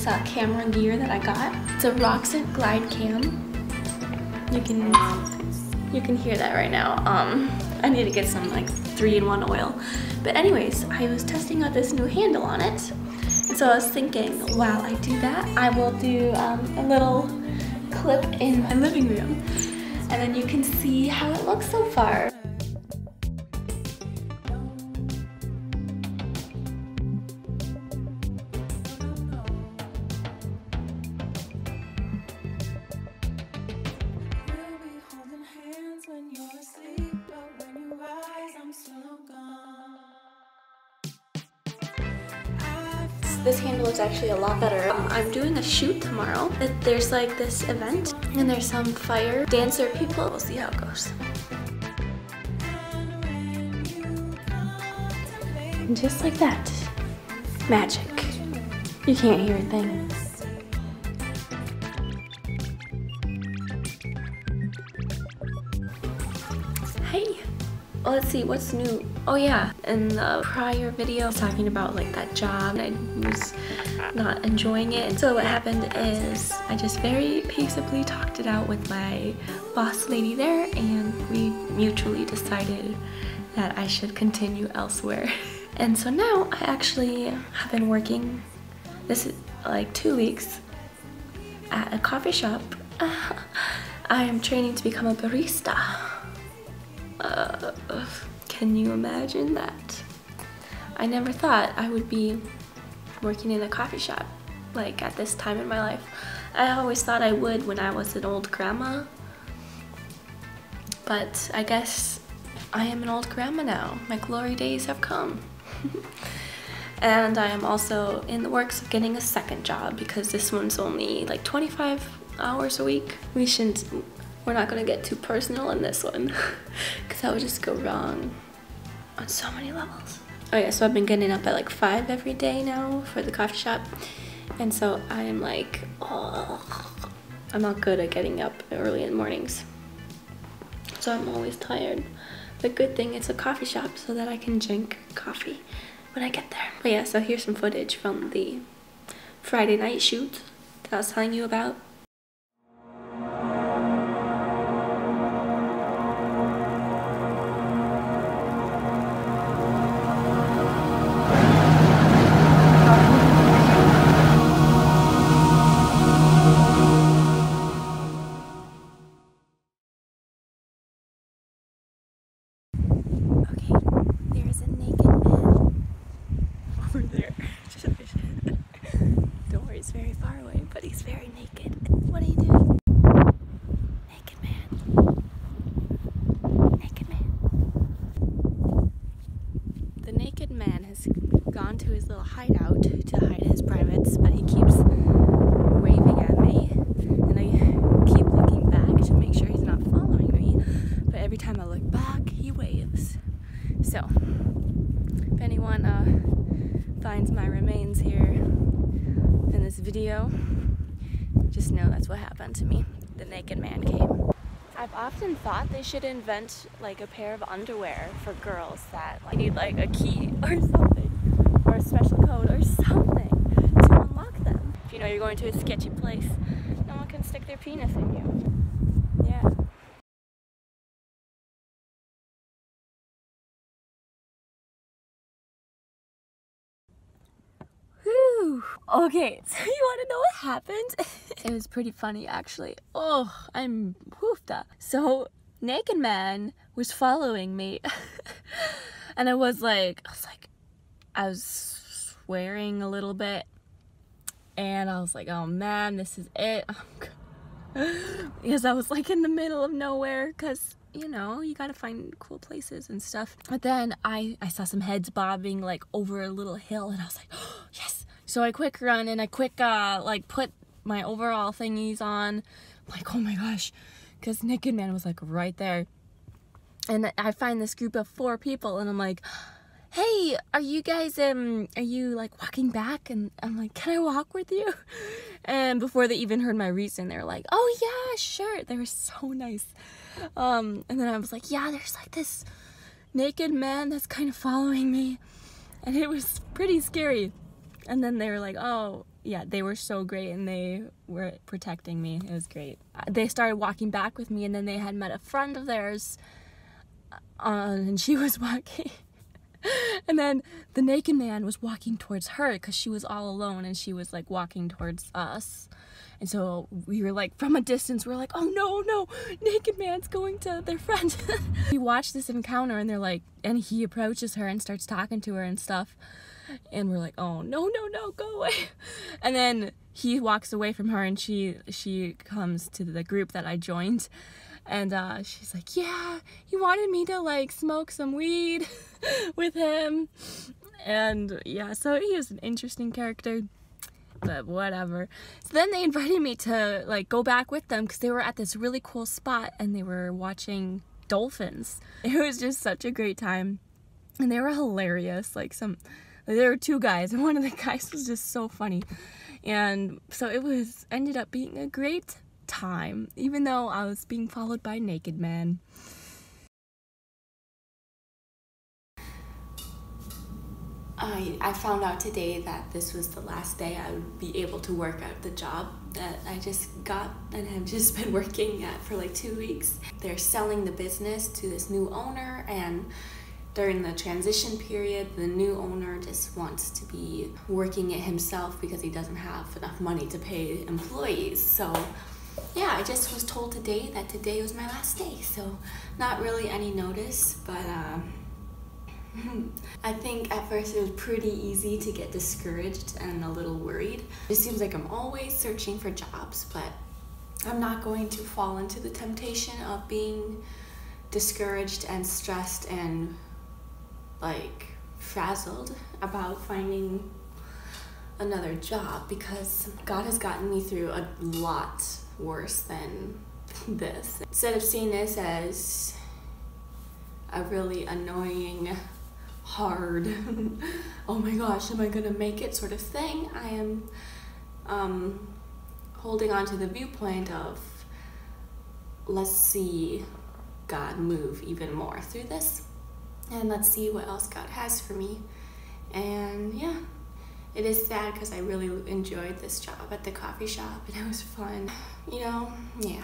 this camera gear that I got. It's a Roxette Glide Cam. You can hear that right now. I need to get some like 3-in-1 oil. But anyways, I was testing out this new handle on it. And so I was thinking, while I do that, I will do a little clip in my living room. And then you can see how it looks so far. This handle is actually a lot better. I'm doing a shoot tomorrow. There's like this event and there's some fire dancer people. We'll see how it goes. And just like that, magic. You can't hear a thing. Hey. Well, let's see, what's new? Oh yeah, in the prior video I was talking about like that job and I was not enjoying it. And so what happened is I just very peaceably talked it out with my boss lady there and we mutually decided that I should continue elsewhere. And so now I actually have been working, this is like 2 weeks, at a coffee shop. I am training to become a barista. Can you imagine that? I never thought I would be working in a coffee shop like at this time in my life. I always thought I would when I was an old grandma, but I guess I am an old grandma now. My glory days have come. And I am also in the works of getting a second job because this one's only like 25 hours a week. We're not gonna get too personal in this one because that would just go wrong on so many levels. Oh yeah, so I've been getting up at like 5 every day now for the coffee shop. And so I am like, oh, I'm not good at getting up early in the mornings. So I'm always tired. But good thing it's a coffee shop so that I can drink coffee when I get there. But yeah, so here's some footage from the Friday night shoot that I was telling you about. He's very far away, but he's very naked. What are you doing? Naked man. Naked man. The naked man has gone to his little hideout to hide his privates, but he keeps waving at me, and I keep looking back to make sure he's not following me, but every time I look back, he waves. So, if anyone finds my remains here in this video, just know that's what happened to me. The naked man came. I've often thought they should invent like a pair of underwear for girls that like, need like a key or something, or a special code or something to unlock them. If you know you're going to a sketchy place, no one can stick their penis in you. Yeah. Okay, so you want to know what happened? It was pretty funny actually. Oh, I'm woofta. So, naked man was following me and I was swearing a little bit and I was like, oh man, this is it. Because I was like in the middle of nowhere because, you know, you gotta find cool places and stuff. But then I saw some heads bobbing like over a little hill and I was like, oh, yes. So I quick run and I quick like put my overall thingies on. I'm like, oh my gosh, because naked man was like right there. And I find this group of 4 people and I'm like, hey, are you guys are you like walking back? And I'm like, can I walk with you? And before they even heard my reason, they were like, oh yeah, sure. They were so nice. And then I was like, yeah, there's like this naked man that's kind of following me, and it was pretty scary. And then they were like, oh, yeah, they were so great, and they were protecting me. It was great. They started walking back with me, and then they had met a friend of theirs, and she was walking. And then the naked man was walking towards her because she was all alone, and she was like walking towards us. And so we were like, from a distance, we were like, oh no, naked man's going to their friend. We watched this encounter, and they're like, and he approaches her and starts talking to her and stuff. And we're like, oh no, go away. And then he walks away from her, and she comes to the group that I joined. And she's like, yeah, he wanted me to like smoke some weed with him. And yeah, so he was an interesting character, but whatever. So then they invited me to like go back with them because they were at this really cool spot and they were watching dolphins. It was just such a great time, and they were hilarious. Like there were two guys, and one of the guys was just so funny. And so it ended up being a great time, even though I was being followed by naked men. I found out today that this was the last day I would be able to work at the job that I just got and have just been working at for like 2 weeks. They're selling the business to this new owner, and during the transition period, the new owner just wants to be working it himself because he doesn't have enough money to pay employees. So yeah, I just was told today that today was my last day, so not really any notice, but I think at first it was pretty easy to get discouraged and a little worried. It seems like I'm always searching for jobs, but I'm not going to fall into the temptation of being discouraged and stressed and like frazzled about finding another job, because God has gotten me through a lot worse than this. Instead of seeing this as a really annoying, hard, oh my gosh, am I gonna make it sort of thing, I am holding on to the viewpoint of, let's see God move even more through this, and let's see what else God has for me. And yeah, it is sad because I really enjoyed this job at the coffee shop and it was fun, you know, yeah.